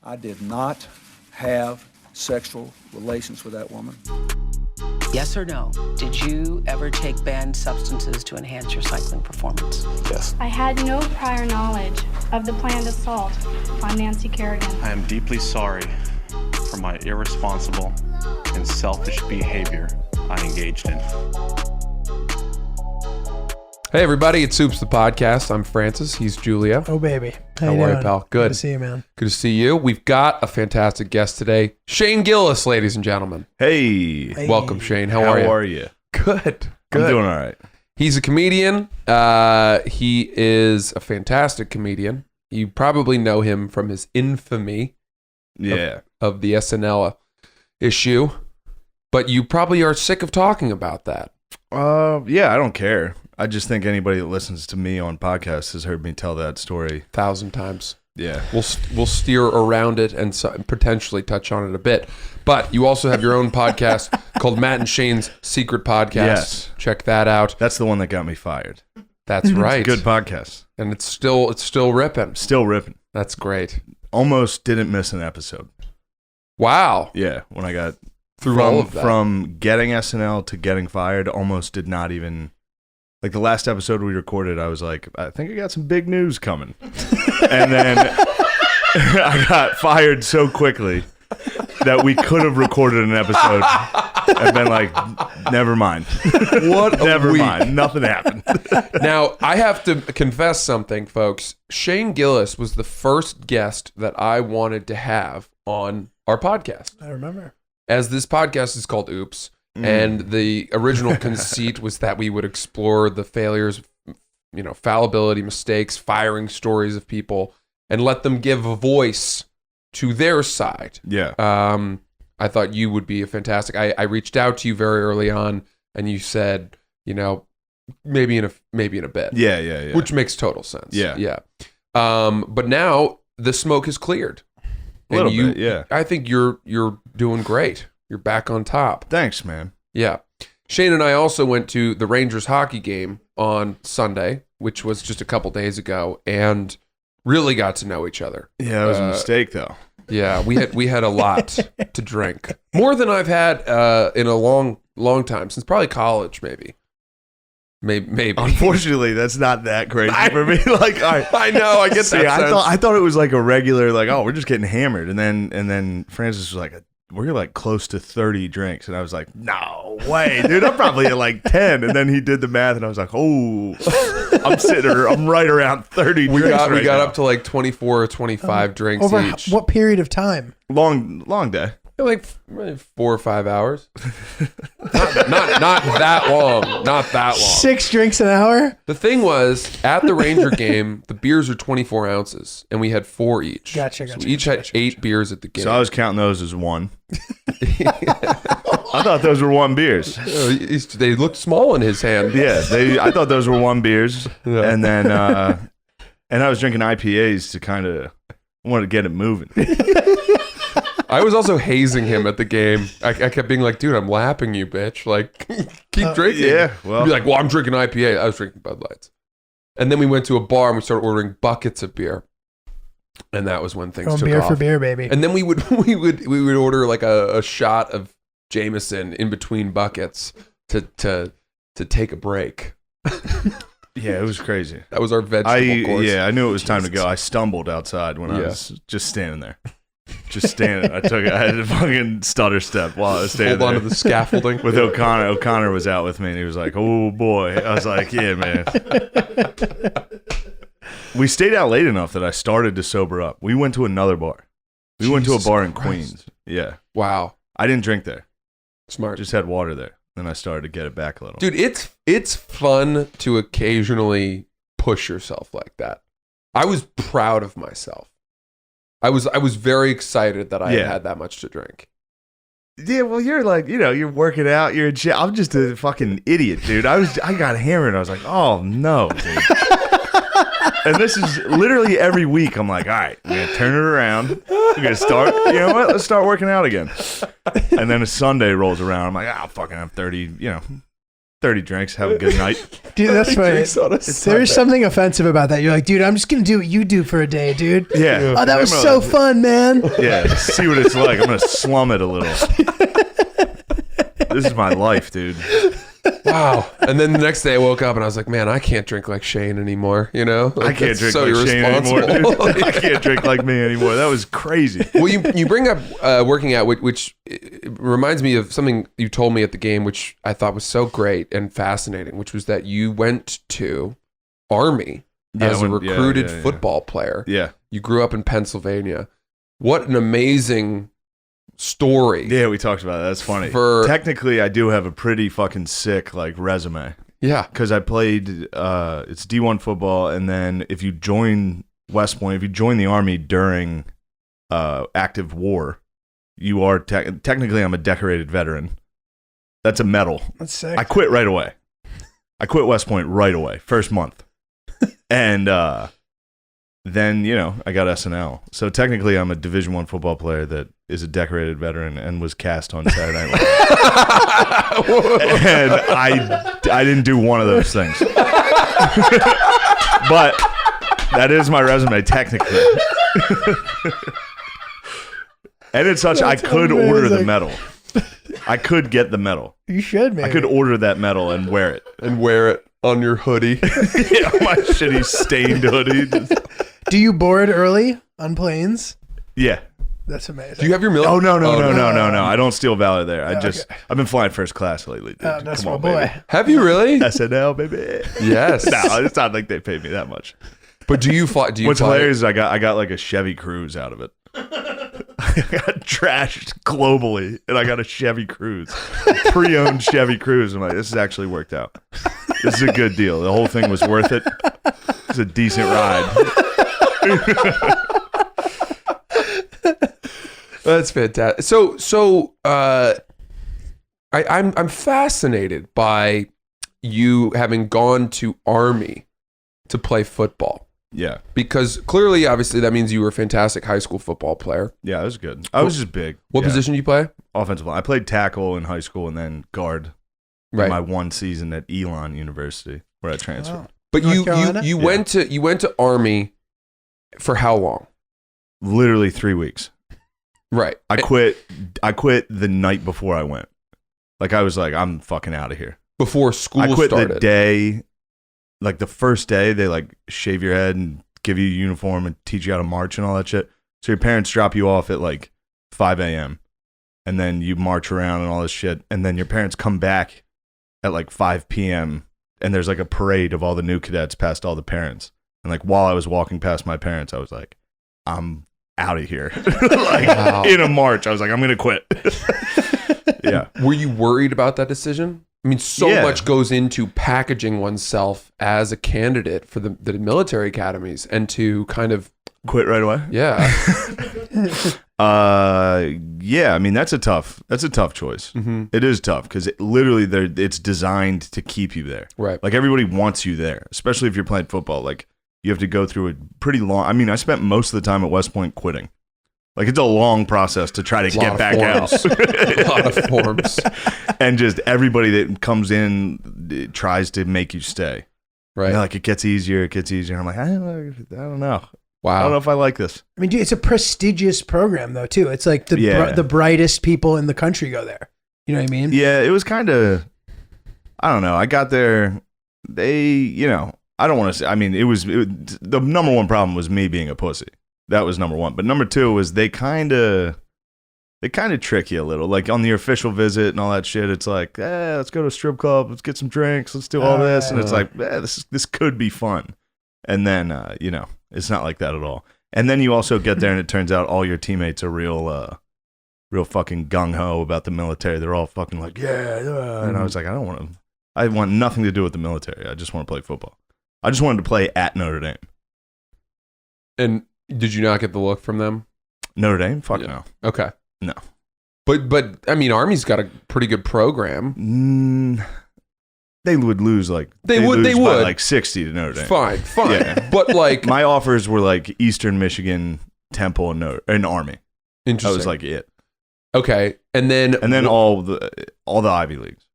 I did not have sexual relations with that woman. Yes or no? Did you ever take banned substances to enhance your cycling performance? Yes. I had no prior knowledge of the planned assault on Nancy Kerrigan. I am deeply sorry for my irresponsible and selfish behavior I engaged in. Hey everybody, it's Soups the Podcast. I'm Francis. He's Giulio. Oh baby. How are you, pal? Good. Good to see you, man. Good to see you. We've got a fantastic guest today. Shane Gillis, ladies and gentlemen. Hey. Welcome, Shane. How are you? Good. Good. I'm doing all right. He's a comedian. He is a fantastic comedian. You probably know him from his infamy of the SNL issue, but you probably are sick of talking about that. Yeah, I don't care. I just think anybody that listens to me on podcasts has heard me tell that story 1,000 times. Yeah. We'll steer around it and potentially touch on it a bit. But you also have your own podcast called Matt and Shane's Secret Podcast. Yes. Check that out. That's the one that got me fired. That's right. Good podcast. And it's still ripping. Still ripping. That's great. Almost didn't miss an episode. Wow. Yeah, when I got Through all of that. From getting SNL to getting fired, almost did not even... Like the last episode we recorded, I was like, I think I got some big news coming. And then I got fired so quickly that we could have recorded an episode and been like, never mind. What a Never week. mind. Nothing happened. Now, I have to confess something, folks. Shane Gillis was the first guest that I wanted to have on our podcast. I remember. As this podcast is called Oops. And the original conceit was that we would explore the failures, fallibility, mistakes, firing stories of people, and let them give a voice to their side. Yeah. I thought you would be a fantastic. I reached out to you very early on, and you said, maybe in a bit. Yeah. Which makes total sense. Yeah. But now the smoke has cleared. A little bit, yeah. I think you're doing great. You're back on top. Thanks, man. Yeah. Shane and I also went to the Rangers hockey game on Sunday, which was just a couple days ago, and really got to know each other. Yeah, it was a mistake, though. Yeah, we had a lot to drink. More than I've had in a long time, since probably college, maybe. Maybe. Unfortunately, that's not that crazy for me. Like, I know, I get that sense. I thought it was like a regular, like, oh, we're just getting hammered, and then Francis was like, we're like close to 30 drinks, and I was like, no way, dude, I'm probably at like 10. And then he did the math, and I was like, oh, I'm right around 30 we drinks. We got now. up to like 24 or 25 drinks Over each. what period of time? Long day. Like 4 or 5 hours. not that long. Not that long. 6 drinks an hour? The thing was, at the Ranger game, the beers are 24 ounces, and we had 4 each. Gotcha. So we each had 8 beers at the game. So I was counting those as one. I thought those were one beers. They looked small in his hand. Yeah, I thought those were one beers, and then and I was drinking IPAs to kind of want to get it moving. I was also hazing him at the game. I kept being like, dude, I'm lapping you, bitch. Like, keep drinking. Yeah, well. He'd be like, well, I'm drinking IPA. I was drinking Bud Lights. And then we went to a bar and we started ordering buckets of beer. And that was when things Going took beer off. for beer, baby. And then we would order like a shot of Jameson in between buckets to take a break. Yeah, it was crazy. That was our vegetable course. Yeah, I knew it was time to go. I stumbled outside when I was just standing there. Just standing. I had a fucking stutter step while I was standing Hold there. on to the scaffolding. With O'Connor. O'Connor was out with me, and he was like, oh, boy. I was like, yeah, man. We stayed out late enough that I started to sober up. We went to another bar. We went to a bar in Queens. Yeah. Wow. I didn't drink there. Smart. Just had water there. Then I started to get it back a little. Dude, it's fun to occasionally push yourself like that. I was proud of myself. I was very excited that I had that much to drink. Yeah, well, you're like, you're working out. You're I'm just a fucking idiot, dude. I got hammered. I was like, oh no, dude. And this is literally every week. I'm like, all right, I'm gonna turn it around. We're gonna start. You know what? Let's start working out again. And then a Sunday rolls around. I'm like, I'll fucking have 30. 30 drinks, have a good night. Dude, that's funny. Drinks on a There's Sunday. something offensive about that. You're like, dude, I'm just going to do what you do for a day, dude. Yeah. Oh, that was so fun, man. Yeah, see what it's like. I'm going to slum it a little. This is my life, dude. Wow. And then the next day I woke up and I was like, man, I can't drink like Shane anymore. You know, I like, can't that's drink so like Shane anymore, irresponsible. dude. I can't drink like me anymore. That was crazy. Well, you bring up working out, which reminds me of something you told me at the game, which I thought was so great and fascinating, which was that you went to Army as a recruited football player. Yeah. You grew up in Pennsylvania. What an amazing story. Yeah, we talked about that. That's funny. Technically, I do have a pretty fucking sick like resume. Yeah. Because I played, it's D1 football, and then if you join West Point, if you join the Army during active war, you are technically I'm a decorated veteran. That's a medal. That's sick. I quit right away. I quit West Point right away, first month. And then, I got SNL. So technically I'm a Division I football player that is a decorated veteran and was cast on Saturday Night Live. And I didn't do one of those things. But that is my resume, technically. And it's such, I could order the medal. I could get the medal. You should, man. I could order that medal and wear it. And wear it on your hoodie. Yeah, my shitty stained hoodie. Do you board early on planes? Yeah. That's amazing. Do you have your military? Oh, no. I don't steal valor there. I've been flying first class lately, dude. Oh, that's Come my on, boy. baby. Have you really? SNL, baby. Yes. No, it's not like they paid me that much. But do you fly? What's hilarious is I got like a Chevy Cruze out of it. I got trashed globally, and I got a Chevy Cruze, pre-owned Chevy Cruze. I'm like, this has actually worked out. This is a good deal. The whole thing was worth it. It's a decent ride. That's fantastic. So I'm fascinated by you having gone to Army to play football. Yeah. Because clearly, obviously, that means you were a fantastic high school football player. Yeah, I was good. I was just big. What position do you play? Offensive line. I played tackle in high school and then guard. Right. In my one season at Elon University where I transferred. Oh. But North Carolina? you went to Army for how long? Literally 3 weeks. Right. I quit the night before I went. Like I was like, I'm fucking out of here. Before school I quit started. the day, like the first day they like shave your head and give you a uniform and teach you how to march and all that shit. So your parents drop you off at like 5 a.m. and then you march around and all this shit. And then your parents come back at like 5 p.m. and there's like a parade of all the new cadets past all the parents. And like while I was walking past my parents, I was like, I'm out of here. Like Wow. in a march, I was like, I'm going to quit. Yeah. Were you worried about that decision? I mean, so Yeah. much goes into packaging oneself as a candidate for the military academies and to kind of, Quit right away? yeah. Yeah, I mean that's a tough choice. Mm-hmm. It is tough because literally it's designed to keep you there. Right. Like everybody wants you there, especially if you're playing football. Like you have to go through a pretty long. I mean, I spent most of the time at West Point quitting. Like it's a long process to try to get back out. A lot of forms. And just everybody that comes in tries to make you stay. Right. And like it gets easier. I'm like, I don't know. Wow. I don't know if I like this. I mean, dude, it's a prestigious program, though, too. It's like the brightest people in the country go there. You know what I mean? Yeah, it was kind of, I don't know. I got there, I don't want to say, I mean, the number one problem was me being a pussy. That was number one. But number two was they kind of trick you a little. Like on the official visit and all that shit, it's like, let's go to a strip club, let's get some drinks, let's do all this. And it's like, this could be fun. And then, it's not like that at all. And then you also get there and it turns out all your teammates are real fucking gung-ho about the military. They're all fucking like, yeah. And I was like, I want nothing to do with the military. I just want to play football. I just wanted to play at Notre Dame. And did you not get the look from them? Notre Dame? Fuck Yeah. no. Okay. No. But I mean, Army's got a pretty good program. They would lose like They would by like like 60 to Notre Dame. Fine. Yeah. But like My offers were like Eastern Michigan, Temple, and Army. That interesting. was like it. Okay. And then And then all the Ivy Leagues.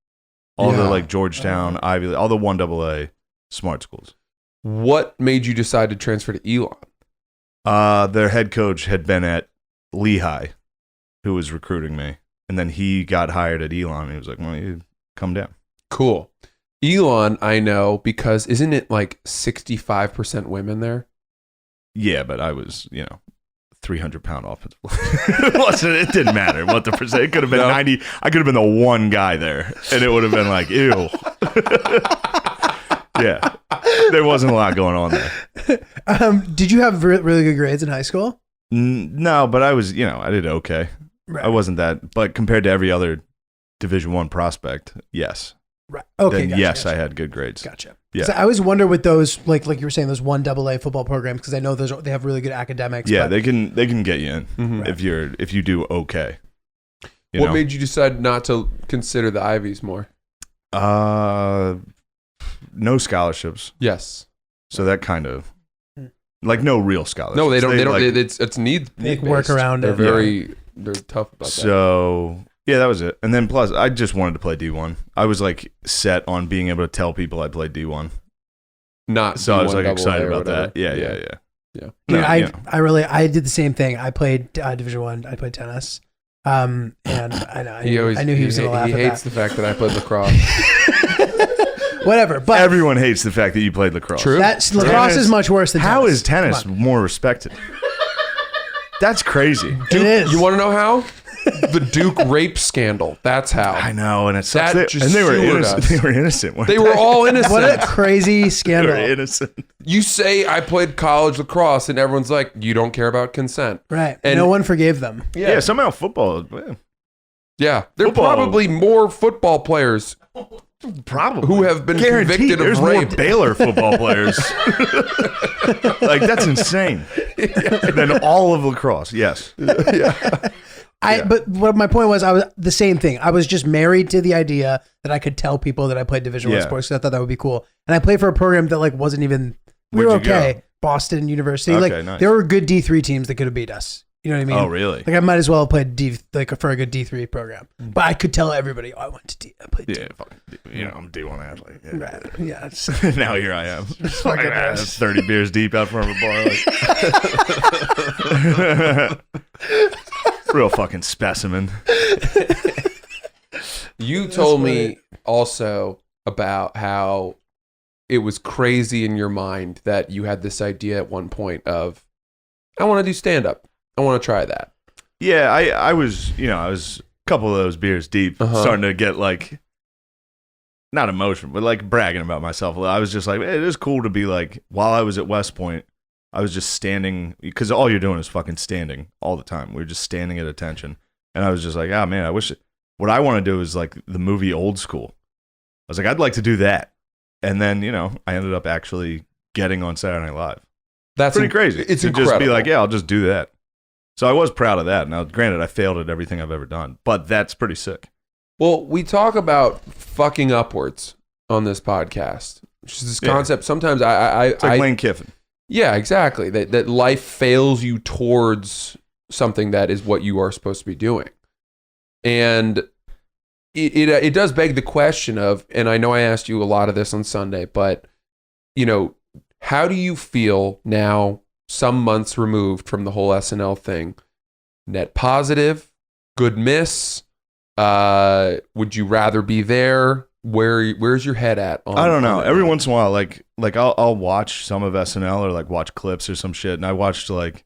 All the like Georgetown, Ivy League, all the 1AA smart schools. What made you decide to transfer to Elon? Their head coach had been at Lehigh, who was recruiting me. And then he got hired at Elon. And he was like, well, you come down. Cool. Elon, I know, because isn't it like 65% women there? Yeah, but I was, 300-pound offensive. It didn't matter what the percent. It could have been 90. I could have been the one guy there, and it would have been like, ew. Yeah, there wasn't a lot going on there. Did you have really good grades in high school? No, but I was, I did okay. Right. I wasn't that, but compared to every other Division I prospect, yes. Right. Okay. Then gotcha, yes, gotcha. I had good grades. Gotcha. Yeah. I always wonder with those, like you were saying, those 1AA football programs, because I know they have really good academics. Yeah, but, they can get you in Mhm. if you do okay. What made you decide not to consider the Ivies more? No scholarships. Yes. So that kind of like no real scholarships. No, they don't. They don't. like- It's need. They work around They're it. They're tough about that. So yeah, that was it. And then plus, I just wanted to play D1. I was like set on being able to tell people I played D1. Not So I was like D1 excited or about whatever. that. Yeah. Yeah. Dude, No, I did the same thing. I played Division I. I played tennis. And I knew he was going to laugh He at hates that. the fact that I played lacrosse. Whatever, but Everyone hates the fact that you played lacrosse. True. lacrosse Tennis- is much worse than How tennis. is tennis Come on. more respected? That's crazy. It is. You want to know how? The Duke rape scandal. That's how. I know, and it That sucks. just And they were sewered innocent. us. They were innocent. weren't They were all innocent. What a crazy They were scandal. innocent. You say I played college lacrosse, and everyone's like, "You don't care about consent." Right. And- No one forgave them. Yeah. Somehow football. Yeah, there are Football. probably more football players Probably who have been Guaranteed, convicted of there's rape. more Baylor football players. Like that's insane. Than all of lacrosse. Yes. But what my point was, I was the same thing. I was just married to the idea that I could tell people that I played Division I Yeah. sports. So I thought that would be cool. And I played for a program that like wasn't even. We were Where'd you okay. go? Boston University. Okay, like nice. there were good D3 teams that could have beat us. You know what I mean? Oh, really? Like I might as well have played for a good D3 program. But I could tell everybody, I went to I played Yeah. Fucking, I'm D1 athlete. Yeah. Right. Yeah. It's, Now here I am. fucking ass. 30 beers deep out front of a bar. Real fucking specimen. You told me also about how it was crazy in your mind that you had this idea at one point of, I want to do stand up. I want to try that. Yeah, I was, I was a couple of those beers deep, starting to get like, not emotional, but like bragging about myself. I was just like, it is cool to be like, while I was at West Point, I was just standing, because all you're doing is fucking standing all the time. We were just standing at attention. And I was just like, oh man, I wish, what I want to do is like the movie Old School. I was like, I'd like to do that. And then, I ended up actually getting on Saturday Night Live. That's Pretty crazy. It's to incredible. just be like, yeah, I'll just do that. So I was proud of that. Now, granted, I failed at everything I've ever done, but that's pretty sick. Well, we talk about fucking upwards on this podcast, which is this concept. Sometimes It's like Lane Kiffin. Yeah, exactly. That life fails you towards something that is what you are supposed to be doing. And it does beg the question of, and I know I asked you a lot of this on Sunday, but, how do you feel now, some months removed from the whole SNL thing? Net positive? Good miss? Would you rather be there? Where's your head at? I don't know. on it? Every once in a while, like I'll watch some of SNL or like watch clips or some shit. And I watched like,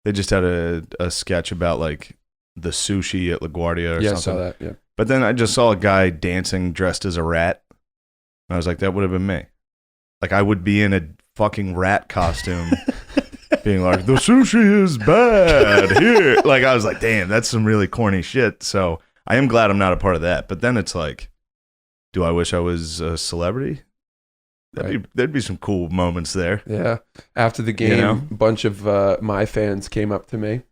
they just had a sketch about like the sushi at LaGuardia or Yeah, I something. saw that. Yeah. But then I just saw a guy dancing dressed as a rat. And I was like, that would have been me. Like I would be in a fucking rat costume being like, the sushi is bad here. Like I was like, damn, that's some really corny shit. So I am glad I'm not a part of that. But then it's like, do I wish I was a celebrity? There'd be some cool moments there. Yeah. After the game, a bunch of my fans came up to me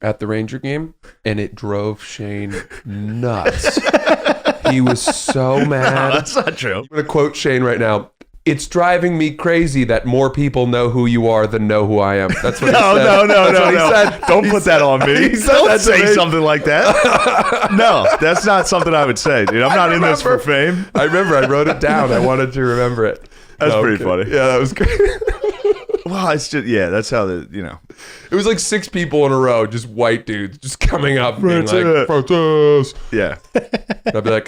at the Ranger game, and it drove Shane nuts. He was so mad. No, that's not true. I'm going to quote Shane right now. it's driving me crazy that more people know who you are than know who I am. That's what he said. No. That's what he said. Don't put that on me. He said Don't that to say me. something like that. No, that's not something I would say, dude. I'm not in this for fame. I remember. I wrote it down. I wanted to remember it. That's No, pretty okay. funny. Yeah, that was great. Well, it's just, that's how It was like 6 people in a row, just white dudes, just coming up being That's like, it. protest. yeah. And I'd be like,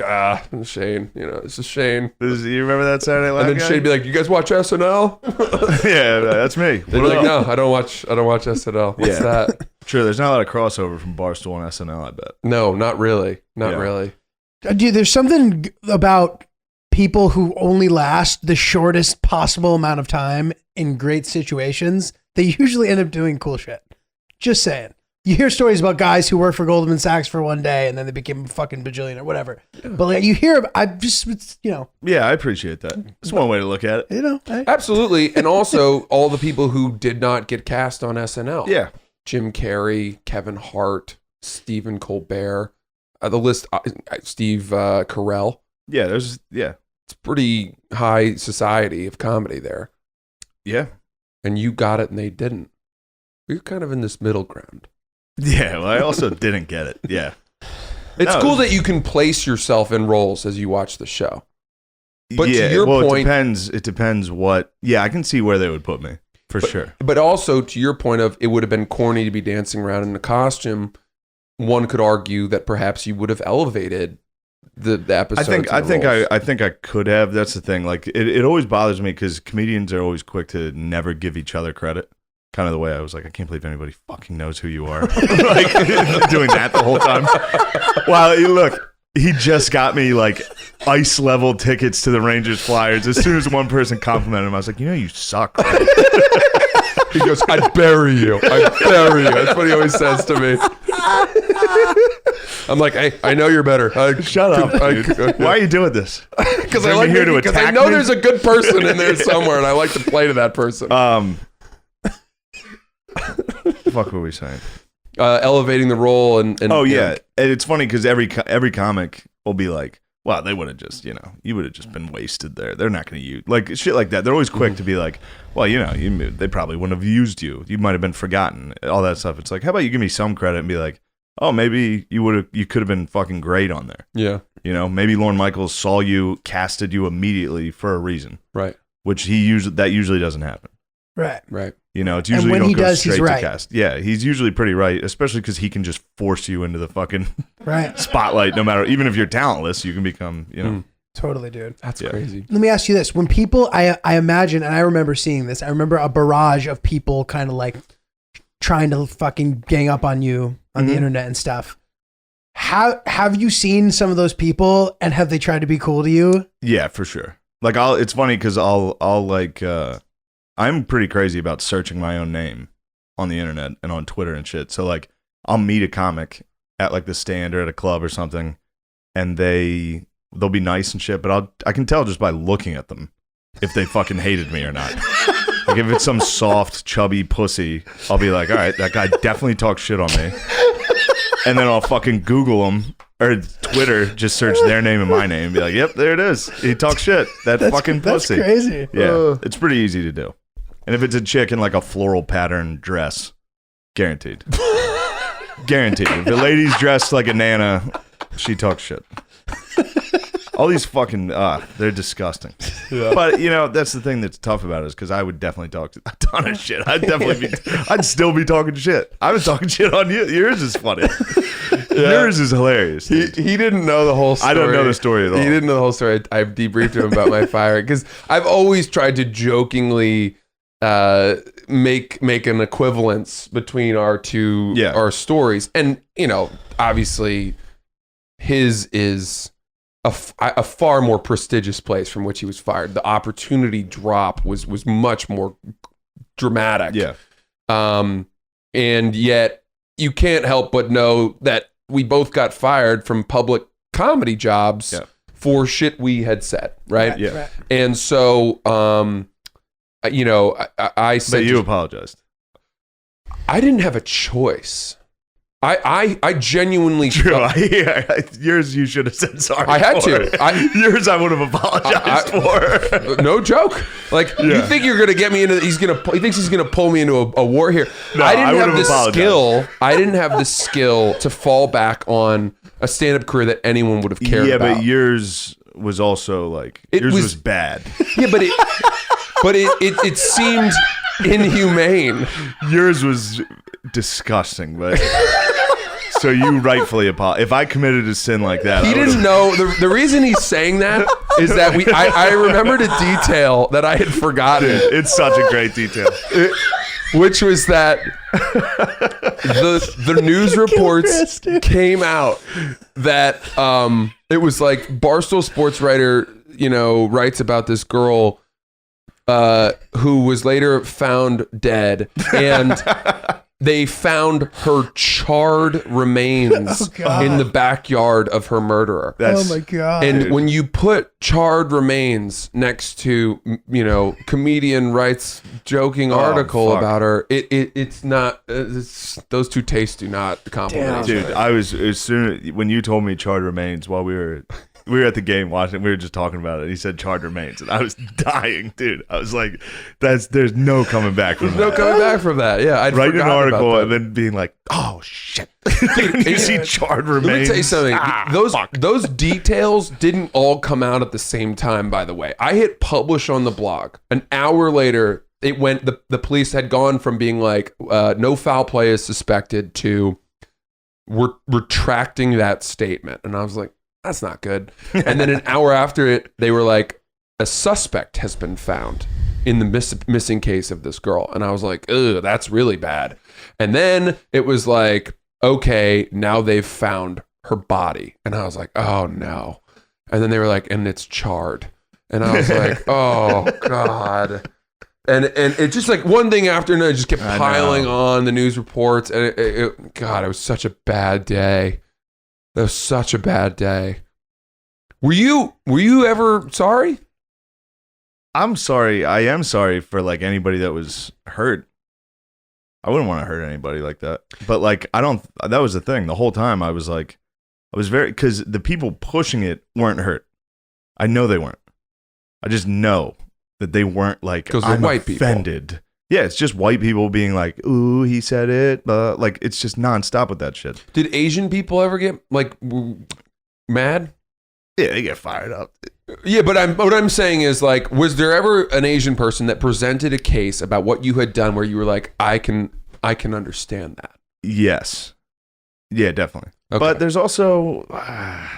Shane, this is Shane. You remember that Saturday Night And then Live guy? Shane'd be like, you guys watch SNL? Yeah, that's me. They'd be What like, up? no, I don't watch SNL. What's Yeah. that? Sure, there's not a lot of crossover from Barstool and SNL, I bet. No, not really. Not Yeah. really. Dude, there's something about people who only last the shortest possible amount of time in great situations. They usually end up doing cool shit. Just saying. You hear stories about guys who work for Goldman Sachs for one day and then they became a fucking bajillion or whatever. Yeah. But like you hear, Yeah, I appreciate that. It's one way to look at it. Absolutely. And also all the people who did not get cast on SNL. Yeah. Jim Carrey, Kevin Hart, Stephen Colbert, the list, Steve Carell. Yeah, It's pretty high society of comedy there. Yeah. And you got it and they didn't. You're kind of in this middle ground. Yeah, well, I also didn't get it. Yeah. It's cool that you can place yourself in roles as you watch the show. But to your point, it depends what. Yeah, I can see where they would put me for sure. But also to your point of it would have been corny to be dancing around in a costume. One could argue that perhaps you would have elevated the episode. I think I could have. That's the thing. Like it always bothers me because comedians are always quick to never give each other credit. Kind of the way I was like, I can't believe anybody fucking knows who you are. Like doing that the whole time. Wow, look, he just got me like ice level tickets to the Rangers Flyers. As soon as one person complimented him, I was like, you suck. Right? He goes, I'd bury you. I'd bury you. That's what he always says to me. I'm like, hey, I know you're better. Shut up. Dude. Why are you doing this? Because I like because I know there's a good person in there somewhere, and I like to play to that person. Fuck, what were we saying? Elevating the role and oh yeah, and it's funny because every comic will be like, "Wow, they would have just, you would have just been wasted there. They're not going to use like shit like that." They're always quick to be like, "Well, they probably wouldn't have used you. You might have been forgotten." All that stuff. It's like, how about you give me some credit and be like, "Oh, maybe you could have been fucking great on there." Yeah, maybe Lorne Michaels saw you, casted you immediately for a reason, right? Which usually doesn't happen. Right. It's usually when you he don't go does, straight he's to right. cast. Yeah, he's usually pretty right, especially because he can just force you into the fucking Right. spotlight. No matter, even if you're talentless, you can become, Totally, dude. That's crazy. Let me ask you this: when people, I imagine, and I remember seeing this. I remember a barrage of people kind of like trying to fucking gang up on you on the internet and stuff. Have you seen some of those people, and have they tried to be cool to you? Yeah, for sure. Like it's funny because I'll like I'm pretty crazy about searching my own name on the internet and on Twitter and shit. So like I'll meet a comic at like the Stand or at a club or something, and they'll be nice and shit, but I can tell just by looking at them if they fucking hated me or not. Like if it's some soft, chubby pussy, I'll be like, all right, that guy definitely talks shit on me. And then I'll fucking Google them or Twitter, just search their name and my name and be like, yep, there it is. He talks shit. That's fucking pussy. That's crazy. Yeah, it's pretty easy to do. And if it's a chick in like a floral pattern dress, guaranteed. Guaranteed. If the lady's dressed like a Nana, she talks shit. All these fucking, they're disgusting. Yeah. But, that's the thing that's tough about it is because I would definitely talk a ton of shit. I'd still be talking shit. I was talking shit on you. Yours is funny. Yeah. Yours is hilarious. He didn't know the whole story. I don't know the story at all. He didn't know the whole story. I've debriefed him about my firing because I've always tried to jokingly make an equivalence between our two our stories, and obviously his is a far more prestigious place from which he was fired. The opportunity drop was much more dramatic. Yeah. And yet you can't help but know that we both got fired from public comedy jobs for shit we had said, right? Yeah. Right. And so, I said, but you apologized. I didn't have a choice. I genuinely True. felt- Yours, you should have said sorry. I had for. to. Yours, I would have apologized for. No joke. Like you think you're gonna get me into? He thinks he's gonna pull me into a war here. No, I didn't I have would've the apologized. skill. I didn't have the skill to fall back on a stand-up career that anyone would have cared about. But yours was also like yours was bad. Yeah, but it seemed inhumane. Yours was disgusting, but so you rightfully apologize. If I committed a sin like that, He didn't know the reason he's saying that is that I remembered a detail that I had forgotten. It's such a great detail. Which was that the news reports came out that it was like Barstool sports writer, writes about this girl who was later found dead, and they found her charred remains in the backyard of her murderer. Oh my God. And when you put charred remains next to, comedian writes joking article about her, it's not, those two tastes do not complement. Dude, I was when you told me charred remains while we were at the game watching, we were just talking about it. He said charred remains, and I was dying, dude. I was like, there's no coming back from that. No coming back from that. Yeah, I'd writing an forgotten article about and that. then being like, oh shit. You see charred remains. Let me tell you something. Those details didn't all come out at the same time, by the way. I hit publish on the blog. An hour later, it went, the police had gone from being like, no foul play is suspected to we're retracting that statement. And I was like, that's not good. And then an hour after it, they were like, a suspect has been found in the missing case of this girl. And I was like, ugh, that's really bad. And then it was like, okay, now they've found her body. And I was like, oh no. And then they were like, and it's charred. And I was like, oh God. And it just like one thing after another just kept piling on the news reports. And God, it was such a bad day. That was such a bad day. Were you ever sorry? I'm sorry. I am sorry for like anybody that was hurt. I wouldn't want to hurt anybody like that. But like, that was the thing. The whole time I was like, because the people pushing it weren't hurt. I know they weren't. I just know that they weren't like, because they're I'm white offended. people. Yeah, it's just white people being like, ooh, he said it. Like, it's just nonstop with that shit. Did Asian people ever get like mad? Yeah, they get fired up. Yeah, but what I'm saying is like, was there ever an Asian person that presented a case about what you had done where you were like, I can understand that? Yes. Yeah, definitely. Okay. But there's also,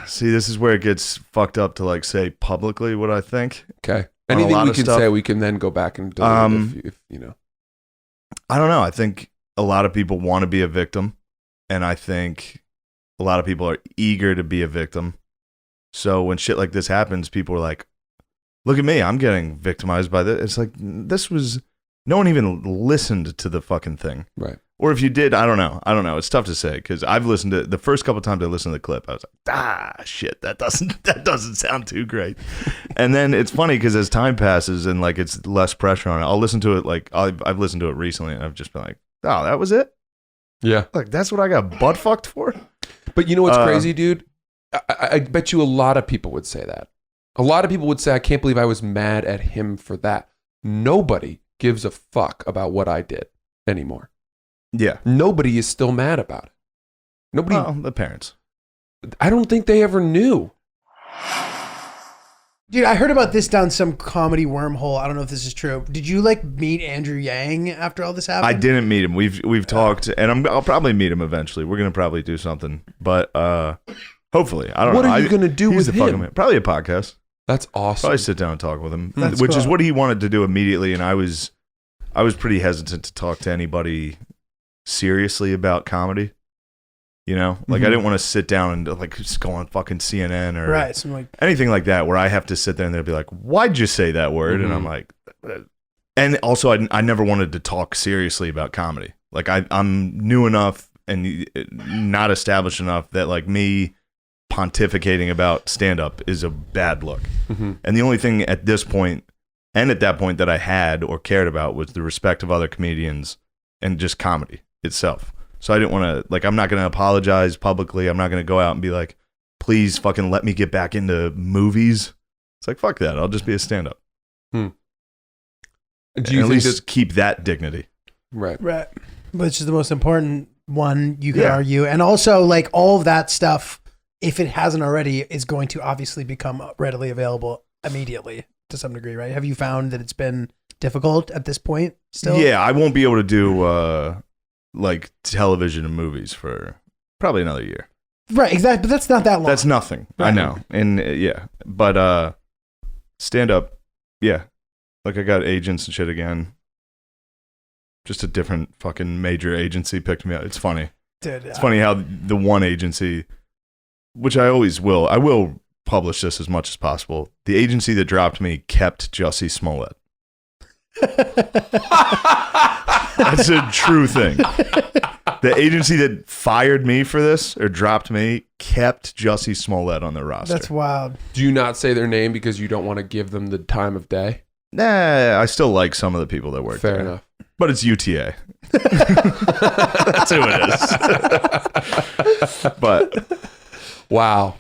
see, this is where it gets fucked up to like say publicly what I think. Okay. On a Anything lot we of can stuff. say, we can then go back and delete if you know. I don't know. I think a lot of people want to be a victim, and I think a lot of people are eager to be a victim. So when shit like this happens, people are like, look at me, I'm getting victimized by this. It's like, no one even listened to the fucking thing. Right. Or if you did, I don't know. It's tough to say because I've listened to the first couple times I listened to the clip. I was like, shit, that doesn't sound too great. And then it's funny because as time passes and like it's less pressure on it, I'll listen to it. Like I've listened to it recently and I've just been like, oh, that was it. Yeah. Like that's what I got butt fucked for. But you know what's crazy, dude? I bet you a lot of people would say that. A lot of people would say, I can't believe I was mad at him for that. Nobody gives a fuck about what I did anymore. Yeah. Nobody is still mad about it. Nobody. Well, the parents. I don't think they ever knew. Dude, I heard about this down some comedy wormhole. I don't know if this is true. Did you like meet Andrew Yang after all this happened? I didn't meet him. We've talked, and I'll probably meet him eventually. We're gonna probably do something, but hopefully, I don't know. What are you gonna do he's with the fucking him? man. Probably a podcast. That's awesome. Probably sit down and talk with him, That's which is cool. what he wanted to do immediately. And I was pretty hesitant to talk to anybody seriously about comedy. You know, like I didn't want to sit down and like just go on fucking CNN or Right. So I'm like, anything like that where I have to sit there and they'll be like, why'd you say that word? And I'm like, and also I never wanted to talk seriously about comedy. Like I'm new enough and not established enough that like me pontificating about stand-up is a bad look. And the only thing at this point and at that point that I had or cared about was the respect of other comedians and just comedy itself. So I didn't want to, like, I'm not going to apologize publicly. I'm not going to go out and be like, please fucking let me get back into movies. It's like, fuck that. I'll just be a stand-up. Do you at think least keep that dignity? Right. Which is the most important one you could Yeah. argue. And also, like, all of that stuff, if it hasn't already, is going to obviously become readily available immediately to some degree, right? Have you found that it's been difficult at this point still? Yeah, I won't be able to do like television and movies for probably another year. Right, exactly. But that's not that long. That's nothing. I Right. know. And yeah, but stand up, yeah. Like I got agents and shit again. Just a different fucking major agency picked me up. It's funny. Dude, It's funny how the one agency, which I always will, I will publish this as much as possible. The agency that dropped me kept Jussie Smollett. That's a true thing. The agency that fired me for this or dropped me kept Jussie Smollett on their roster. That's wild. Do you not say their name because you don't want to give them the time of day? Nah, I still like some of the people that work Fair there. enough. But it's UTA. That's who it is. But Wow.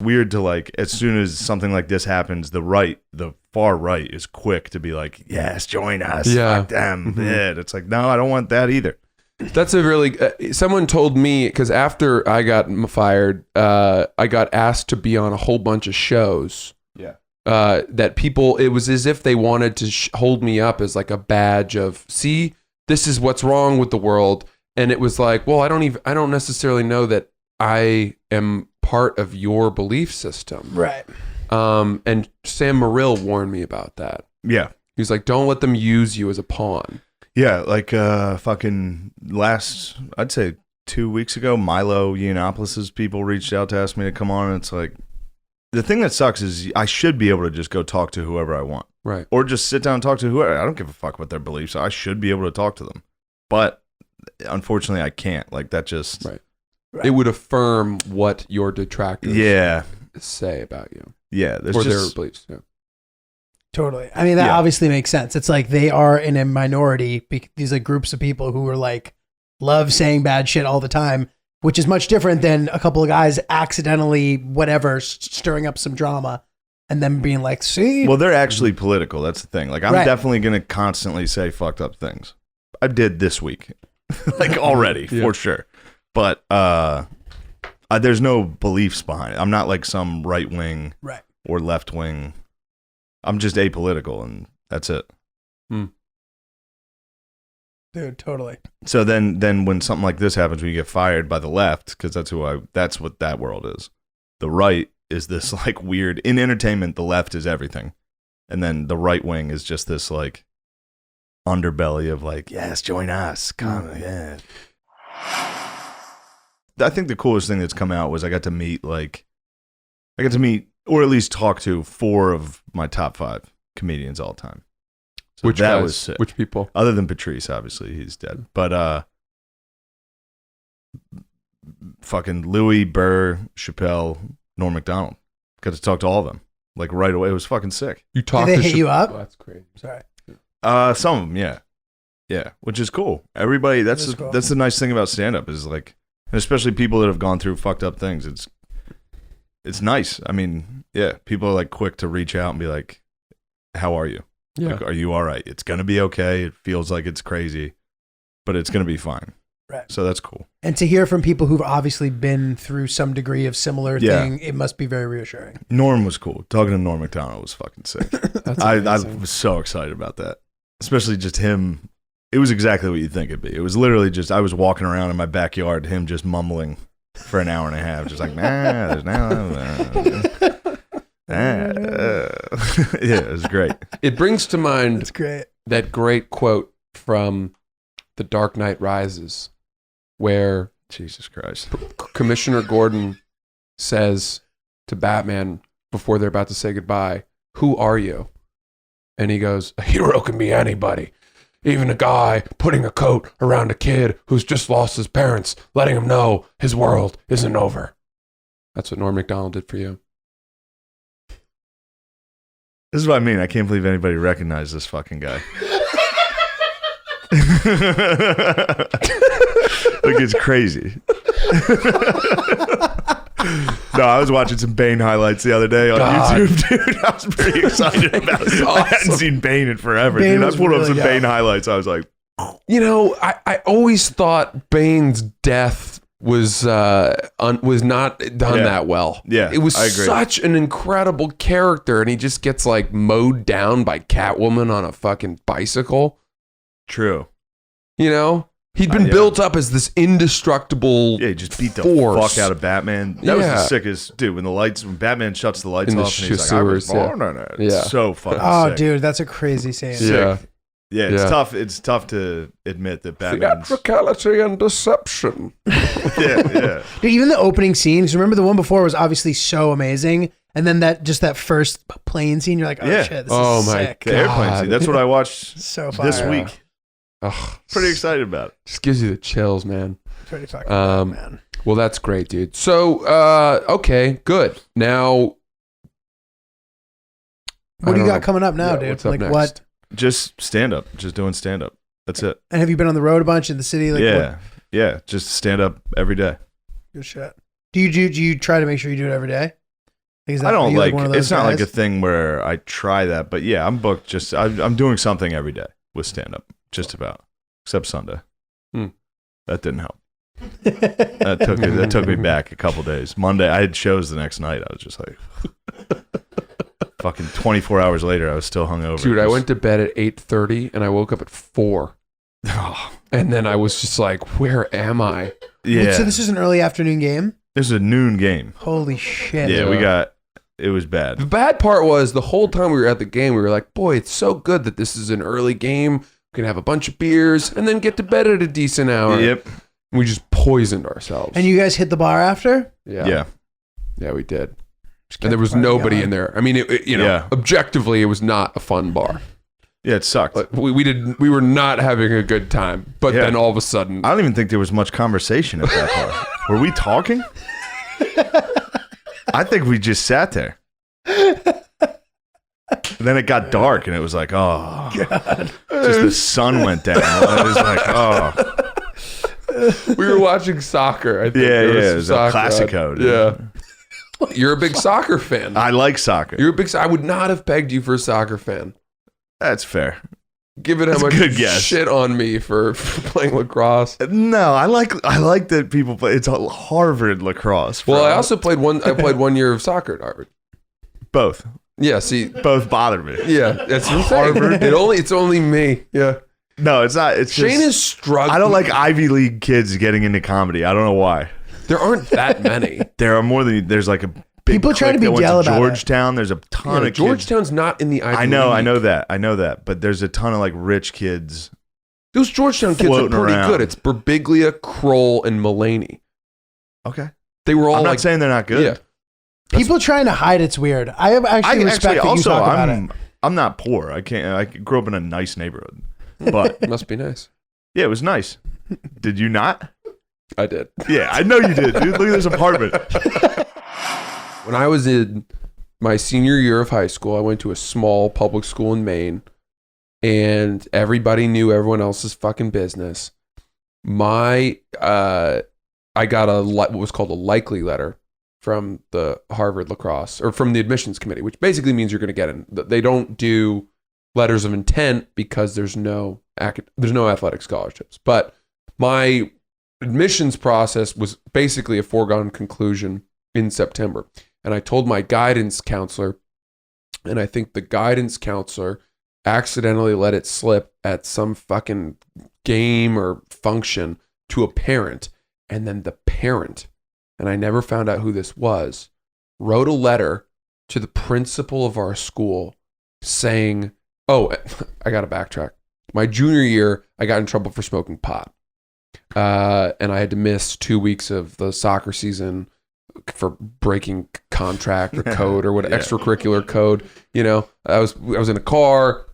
weird to, like, as soon as something like this happens, the far right is quick to be like, yes, join us. Yeah. Fuck them. Yeah. It's like, no, I don't want that either. That's a really. Someone told me because after I got fired, I got asked to be on a whole bunch of shows. Yeah. That people, it was as if they wanted to hold me up as like a badge of, see, this is what's wrong with the world. And it was like, well, I don't necessarily know that I am part of your belief system. Right. And Sam Morrill warned me about that. Yeah. He was like, don't let them use you as a pawn. Yeah. Like, fucking last, I'd say 2 weeks ago, Milo Yiannopoulos' people reached out to ask me to come on. And it's like, the thing that sucks is I should be able to just go talk to whoever I want. Right. Or just sit down and talk to whoever. I don't give a fuck what their beliefs are. I should be able to talk to them. But unfortunately, I can't. Like, that just... Right. It would affirm what your detractors say about you. Yeah. There's Or just... their beliefs. Yeah. Totally. I mean, that Yeah. obviously makes sense. It's like they are in a minority. These like groups of people who are like, love saying bad shit all the time, which is much different than a couple of guys accidentally, whatever, stirring up some drama and then being like, see? Well, they're actually political. That's the thing. Like, I'm Right. definitely going to constantly say fucked up things. I did this week. Like, already, for sure. But there's no beliefs behind it. I'm not like some right wing Right. or left wing. I'm just apolitical, and that's it. Dude, totally. So then when something like this happens, when you get fired by the left, because that's what that world is. The right is this like weird, in entertainment, the left is everything. And then the right wing is just this like underbelly of like, yes, join us. Come, yeah. I think the coolest thing that's come out was I got to meet or at least talk to 4 of my top 5 comedians all time. So Which that guys? was sick. Which people? Other than Patrice, obviously, he's dead. But fucking Louis, Burr, Chappelle, Norm Macdonald. Got to talk to all of them like right away. It was fucking sick. You talk Did to they hit you up? Oh, that's crazy. Sorry. Some of them, yeah. Yeah, which is cool. Everybody, that's cool. the nice thing about stand-up is like, and especially people that have gone through fucked up things. It's nice. I mean, yeah, people are like quick to reach out and be like, how are you? Yeah. Like, are you all right? It's going to be okay. It feels like it's crazy, but it's going to be fine. Right. So that's cool. And to hear from people who've obviously been through some degree of similar Yeah. thing, it must be very reassuring. Norm was cool. Talking to Norm Macdonald was fucking sick. That's I amazing. was so excited about that. Especially just him. It was exactly what you'd think it'd be. It was literally just, I was walking around in my backyard, him just mumbling for an hour and a half. Just like, there's yeah, it was great. It brings to mind That's great. that great quote from The Dark Knight Rises, where Jesus Christ. Commissioner Gordon says to Batman before they're about to say goodbye, "Who are you?" And he goes, "A hero can be anybody. Even a guy putting a coat around a kid who's just lost his parents, letting him know his world isn't over." That's what Norm Macdonald did for you. This is what I mean. I can't believe anybody recognized this fucking guy. It's crazy. No, I was watching some Bane highlights the other day on YouTube, dude. I was pretty excited about it. I hadn't seen Bane in forever, Bane dude. I was pulled up really some good. Bane highlights. I was like, You know, I always thought Bane's death was not done that well. Yeah, it was I agree. such an incredible character, and he just gets like mowed down by Catwoman on a fucking bicycle. true. You know, he'd been Yeah. built up as this indestructible. Yeah, he just beat the force. fuck out of Batman. That was the Yeah. sickest, dude. When Batman shuts the lights In the off and he's like, I was sewers, yeah. born on it. Yeah. So fucking Oh, sick. dude, that's a crazy scene. Yeah. Yeah, it's Yeah. tough. It's tough to admit that Batman's. Theatricality and deception. yeah. Dude, even the opening scenes. Remember the one before was obviously so amazing, and then that first plane scene, you're like, oh Yeah. shit, this Oh is my sick. The airplane God. scene. That's what I watched So fire. this week. Ugh, Pretty excited about it. just gives you the chills, man. Pretty fucking Um, man. Well, that's great, dude. So, okay, good. Now, What I do you don't got know. coming up now, Yeah, dude? what's up Like next? what? Just stand up. Just doing stand up. That's it. And have you been on the road a bunch in the city? Like, yeah. what? Yeah. Just stand up every day. Good shit. Do you try to make sure you do it every day? Is that- I are don't you like one of those it's not like a guys? thing where I try that, but yeah, I'm booked. Just I'm doing something every day with stand up, just about, except Sunday. Hmm. That didn't help. That took me back a couple days. Monday, I had shows the next night. I was just like, fucking 24 hours later, I was still hungover. Dude, I went to bed at 8:30 and I woke up at 4. Oh, And then I was just like, where am I? yeah, So this is an early afternoon game. this is a noon game. Holy shit. Yeah, it was The bad. bad part was the whole time we were at the game, we were like, boy, it's so good that this is an early game. We can have a bunch of beers and then get to bed at a decent hour. Yep. We just poisoned ourselves. And you guys hit the bar after? Yeah, we did. Just And there was kept nobody going. in there. I mean, Yeah. objectively, it was not a fun bar. Yeah, it sucked. Like, we were not having a good time. But Yeah. then all of a sudden, I don't even think there was much conversation at that bar. Were we talking? I think we just sat there. And then it got dark, and it was like, oh, God. Just the sun went down. It was like, oh, we were watching soccer. I think yeah, There yeah. was It some was a soccer classico. on. Dude. Yeah. You're a big soccer fan. I like soccer. You're a big. I would not have pegged you for a soccer fan. That's fair. Given how That's a much good guess. shit on me for playing lacrosse. No, I like that people play. It's a Harvard lacrosse. Well, bro. I also played one. I played 1 year of soccer at Harvard. both See, both bothered me. yeah, that's what I'm saying. Harvard? It's only me. Yeah, No, it's not. It's Shane just, is struggling. I don't like Ivy League kids getting into comedy. I don't know why. There aren't that many. There are more than there's like a big People try to clique be that went yell about it. Georgetown. There's a ton of kids. Georgetown's not in the Ivy I know League. that. But there's a ton of like rich kids. Those Georgetown kids are Floating pretty around. good. It's Birbiglia, Kroll, and Mulaney. Okay, They were all I'm not like, saying they're not good. yeah. People trying to hide it's weird. I have actually respect that you also talk about it. I'm not poor. I grew up in a nice neighborhood, but Must be nice. yeah, it was nice. Did you not? I did. Yeah, I know you did, dude. Look at this apartment. When I was in my senior year of high school, I went to a small public school in Maine, and everybody knew everyone else's fucking business. I got what was called a likely letter from the Harvard lacrosse, or from the admissions committee, which basically means you're going to get in. They don't do letters of intent because there's no athletic scholarships. But my admissions process was basically a foregone conclusion in September. And I told my guidance counselor, and I think the guidance counselor accidentally let it slip at some fucking game or function to a parent. And then the parent, and I never found out who this was, wrote a letter to the principal of our school saying, oh, I got to backtrack. My junior year, I got in trouble for smoking pot. And I had to miss 2 weeks of the soccer season for breaking contract or code or what Yeah. extracurricular code. You know, I was in a car.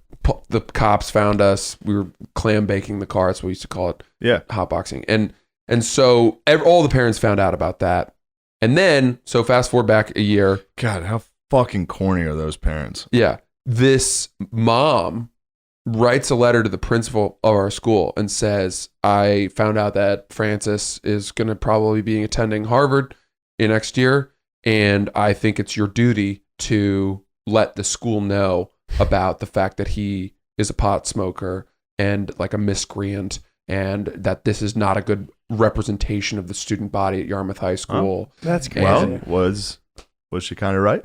The cops found us. We were clam baking the car. That's what we used to call it. Yeah. Hotboxing. And so all the parents found out about that. And then, so fast forward back a year. God, how fucking corny are those parents? Yeah. This mom writes a letter to the principal of our school and says, I found out that Francis is going to probably be attending Harvard next year, and I think it's your duty to let the school know about the fact that he is a pot smoker and like a miscreant, and that this is not a good representation of the student body at Yarmouth High School. That's crazy. Well, was she kind of right?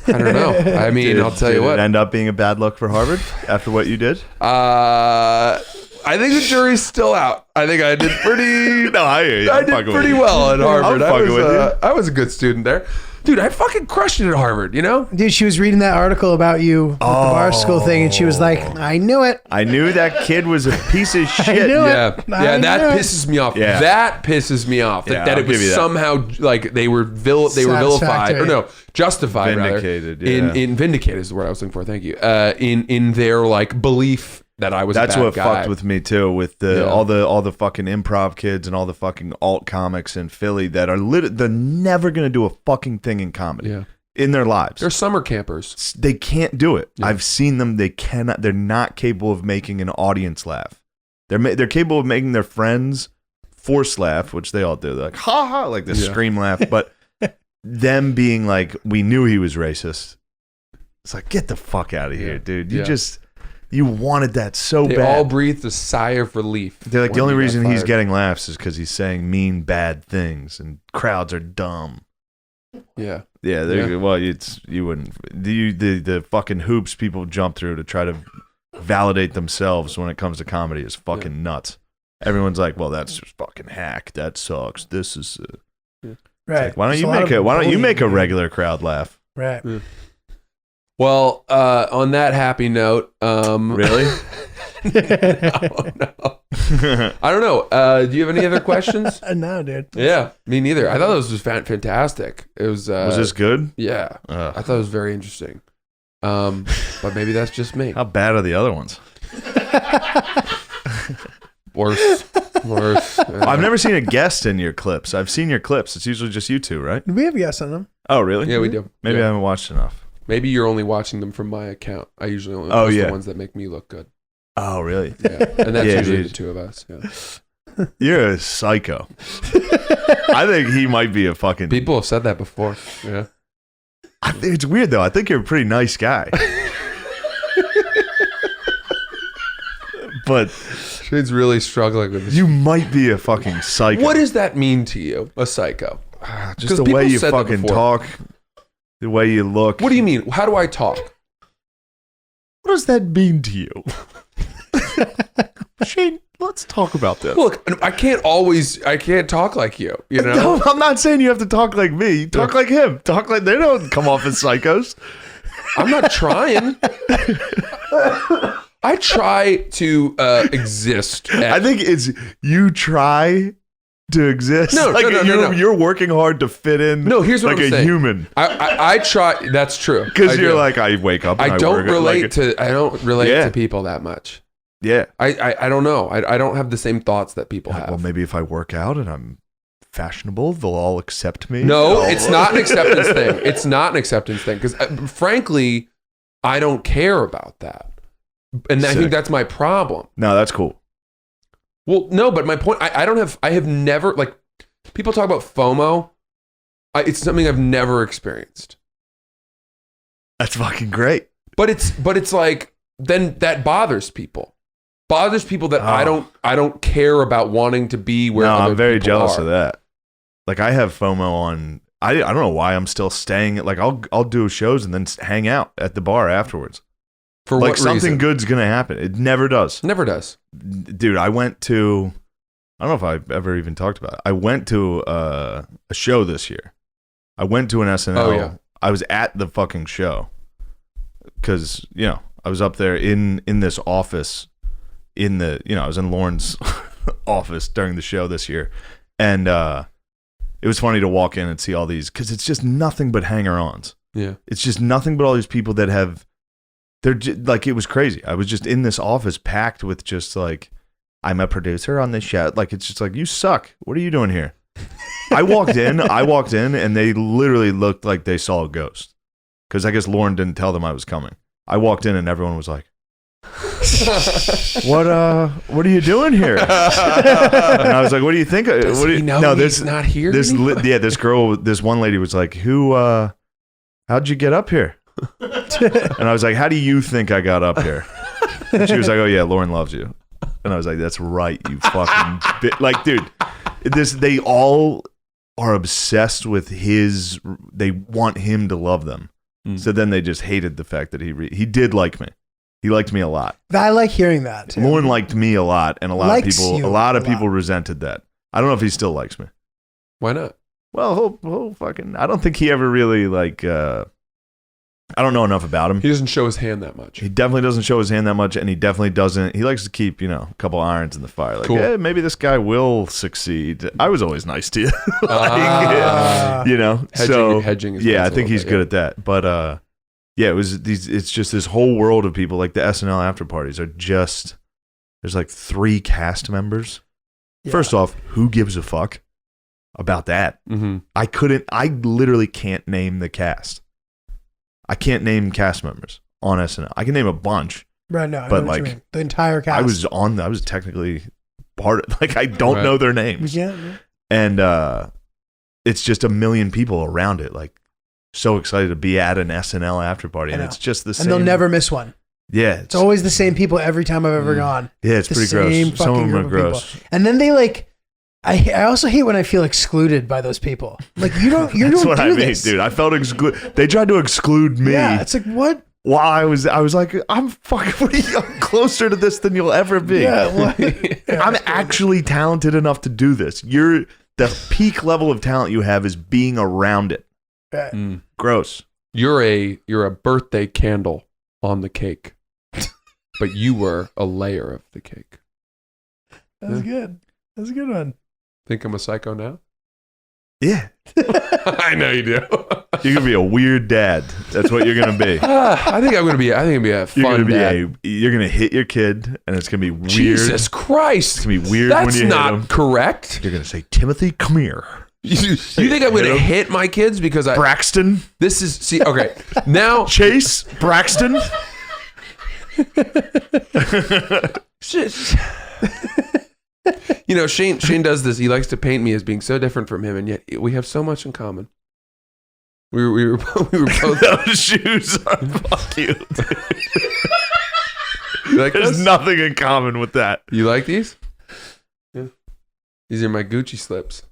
I don't know. I mean, I'll tell you Did what. it end up being a bad look for Harvard after what you did? I think the jury's still out. I think I did pretty. No, I hear you. I did pretty well at Harvard. I'm fucking with you. I was a good student there. Dude, I fucking crushed it at Harvard, you know? Dude, she was reading that article about you with the bar school thing, and she was like, I knew it. I knew that kid was a piece of shit. I knew it. Yeah, that knew it. pisses me off. Yeah. That pisses me off. Yeah, That I'll it was give you that. somehow like they were vilified, Satisfactory. or no, justified Vindicated, rather. yeah. In vindicated is the word I was looking for. Thank you. In their like belief that I was That's a bad what guy. fucked with me too, with the Yeah. all the fucking improv kids and all the fucking alt comics in Philly that are they're never gonna do a fucking thing in comedy Yeah. in their lives. They're summer campers. They can't do it. Yeah. I've seen them. They cannot. They're not capable of making an audience laugh. They're capable of making their friends force laugh, which they all do. They're like ha ha, like the Yeah. scream laugh. But them being like, we knew he was racist. It's like, get the fuck out of here, dude. You wanted that so They bad. all breathed a sigh of relief. They're like, the when only he got reason he's fired. getting laughs is because he's saying mean, bad things, and crowds are dumb. Yeah. Yeah, Yeah. well, you wouldn't. The fucking hoops people jump through to try to validate themselves when it comes to comedy is fucking nuts. Everyone's like, well, that's just fucking hack. That sucks. This is. Right. Like, why There's don't lot of you make a bullying. regular crowd laugh? Right. Well, on that happy note, Really? no. I don't know. Do you have any other questions? No, dude. Yeah, me neither. I thought this was fantastic. It was. Was this good? Yeah, I thought it was very interesting. But maybe that's just me. How bad are the other ones? Worse. I've never seen a guest in your clips. I've seen your clips. It's usually just you two, right? We have guests on them. Oh, really? Yeah, we do. Maybe I Yeah. haven't watched enough. Maybe you're only watching them from my account. I usually only Oh, post yeah. the ones that make me look good. Oh, really? Yeah, and that's Yeah, usually dude. the two of us. Yeah. You're a psycho. I think he might be a fucking. People have said that before. Yeah. It's weird though. I think you're a pretty nice guy. But Shade's really struggling with this. you might be a fucking psycho. What does that mean to you, a psycho? Just 'Cause the people way you said that fucking before. talk, the way you look. What do you mean? How do I talk? What does that mean to you? Shane, let's talk about this. Look, I can't talk like you, you know? No, I'm not saying you have to talk like me. Talk like him. Talk like they don't come off as psychos. I'm not trying. I try to exist. I think it's you try to exist. No, like no. You're working hard to fit in. No, here's what like I'm a saying. human. I try. That's true. Because I you're do. like, I wake up. And I I don't work relate like, I don't relate Yeah. to people that much. Yeah. I don't know. I don't have the same thoughts that people have. Well, maybe if I work out and I'm fashionable, they'll all accept me. No, Oh. it's not an acceptance thing. It's not an acceptance thing because, frankly, I don't care about that, and I Sick. think that's my problem. No, that's cool. Well, no, but my point, I don't have. I have never like people talk about FOMO. It's something I've never experienced. That's fucking great. But it's like then that bothers people. Bothers people that Oh. I don't care about wanting to be where. No, other I'm very people jealous are. of that. Like I have FOMO on. I don't know why I'm still staying. Like I'll do shows and then hang out at the bar afterwards. For Like what something reason? good's gonna happen. It never does. Never does. Dude, I went to. I don't know if I've ever even talked about it. I went to a show this year. I went to an SNL. Oh, yeah. I was at the fucking show because I was up there in this office. I was in Lauren's office during the show this year, and it was funny to walk in and see all these because it's just nothing but hanger-ons. Yeah. It's just nothing but all these people that have. Like it was crazy. I was just in this office packed with just like, I'm a producer on this show. Like it's just like, you suck. What are you doing here? I walked in and they literally looked like they saw a ghost because I guess Lauren didn't tell them I was coming. I walked in and everyone was like, what are you doing here? And I was like, what do you think? Does he know he's not here anymore? This one lady was like, how'd you get up here? And I was like, how do you think I got up here? And she was like, oh yeah, Lauren loves you. And I was like, that's right, you fucking like, dude, they all are obsessed with they want him to love them. So then they just hated the fact that he did like me. He liked me a lot. I like hearing that too. Lauren liked me a lot, and a lot of people resented that. I don't know if he still likes me. Why not? Well, I don't think he ever really I don't know enough about him. He doesn't show his hand that much. He definitely doesn't show his hand that much, and he definitely doesn't. He likes to keep, a couple irons in the fire. Like, cool. Maybe this guy will succeed. I was always nice to you. Hedging. Yeah, I think he's good at that. But yeah, it's just this whole world of people. Like the SNL after parties are just, there's like 3 cast members. Yeah. First off, who gives a fuck about that? Mm-hmm. I literally can't name the cast. I can't name cast members on SNL. I can name a bunch. Right, no, but what you mean. The entire cast. I was technically part of, I don't know their names. Yeah. And it's just a million people around it, like so excited to be at an SNL after party. And it's just the same. And they'll never miss one. Yeah. It's always the same people every time I've ever gone. Yeah, it's pretty gross. Some of them are gross. And then they I also hate when I feel excluded by those people. Like you don't do this, dude. I felt excluded. They tried to exclude me. Yeah, it's like what? Well, I was like, I'm closer to this than you'll ever be. Yeah, I'm actually talented enough to do this. The peak level of talent you have is being around it. Gross. You're a birthday candle on the cake, but you were a layer of the cake. That's good. That's a good one. Think I'm a psycho now? Yeah. I know you do. You're going to be a weird dad. That's what you're going to be. I think I'm going to be a fun dad. You're going to hit your kid, and it's going to be weird. Jesus Christ. It's going to be weird when you hit him. That's not correct. You're going to say, Timothy, come here. You think I'm going to hit my kids because Braxton? Okay. Now. Chase? Braxton? Shane does this. He likes to paint me as being so different from him, and yet we have so much in common. We were both. Those shoes are fuck you. You like There's those? Nothing in common with that. You like these? Yeah. These are my Gucci slips.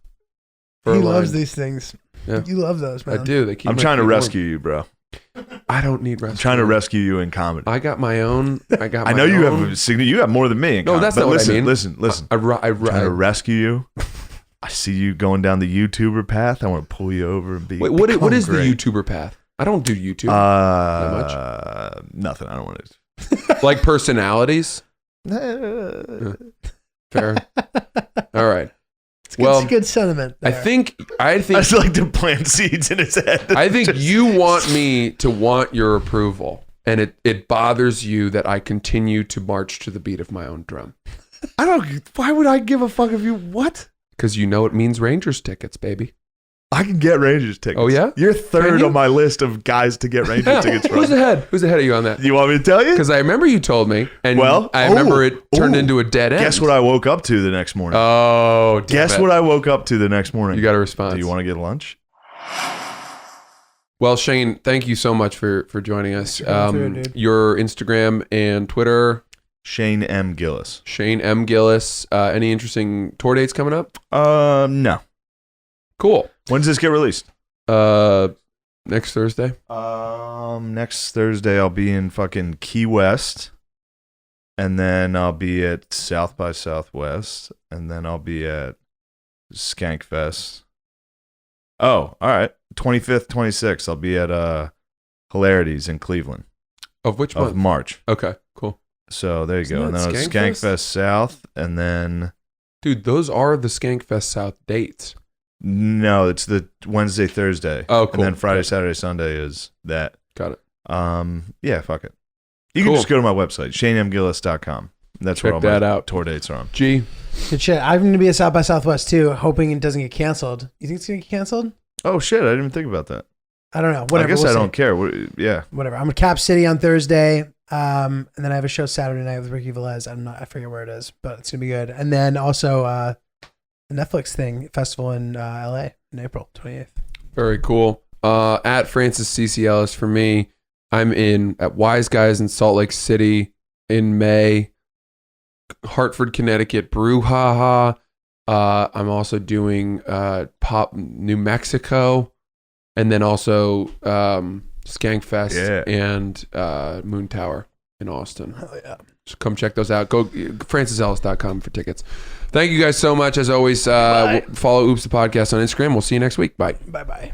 He loves these things. Yeah. You love those, man. I do. I'm trying to rescue you, bro. I don't need rescue. I'm trying to rescue you in comedy. I got my own. I know you have more than me in comedy. No, that's not what I mean. Listen. I'm trying to rescue you. I see you going down the YouTuber path. I want to pull you over and be. Wait, what is the YouTuber path? I don't do YouTube that much. Nothing. I don't want to. Like personalities. Fair. All right. It's good sentiment there. I think I just like to plant seeds in his head. I think you want me to want your approval, and it bothers you that I continue to march to the beat of my own drum. Why would I give a fuck if you what? Because you know it means Rangers tickets, baby. I can get Rangers tickets. Oh yeah, you're third on my list of guys to get Rangers tickets from. Who's ahead of you on that? You want me to tell you? Because I remember you told me, and I remember it turned into a dead end. Guess what I woke up to the next morning? Oh, guess what I woke up to the next morning? You got a response. Do you want to get lunch? Well, Shane, thank you so much for joining us. Your Instagram and Twitter. Shane M. Gillis. Shane M. Gillis. Any interesting tour dates coming up? No. Cool. When does this get released? Next Thursday. Next Thursday I'll be in fucking Key West, and then I'll be at South by Southwest, and then I'll be at Skankfest. Oh, all right. 25th, 26th, I'll be at Hilarities in Cleveland. Of which month? Of March. Okay, cool. So there you go. And then I'll Skankfest South, and then... Dude, those are the Skankfest South dates. No, it's the Wednesday, Thursday. Oh, cool. And then Friday, Saturday, Sunday is that. Got it. Yeah, fuck it. You can just go to my website, shanemgillis.com. That's Check where all that my out. tour dates are on. G. Good shit. I'm going to be at South by Southwest too, hoping it doesn't get canceled. You think it's going to get canceled? Oh, shit. I didn't even think about that. I don't know. Whatever. I guess we'll I see. don't care. Yeah. Whatever. I'm at Cap City on Thursday. And then I have a show Saturday night with Ricky Velez. I forget where it is, but it's gonna be good. And then also the Netflix festival in LA in April 28th. Very cool. At Francis CC Ellis for me. I'm at Wise Guys in Salt Lake City in May. Hartford, Connecticut, Brouhaha. I'm also doing Pop New Mexico, and then also Skankfest and Moon Tower in Austin. Oh yeah. So come check those out. Go francisellis.com for tickets. Thank you guys so much. As always, follow Oops the Podcast on Instagram. We'll see you next week. Bye. Bye-bye.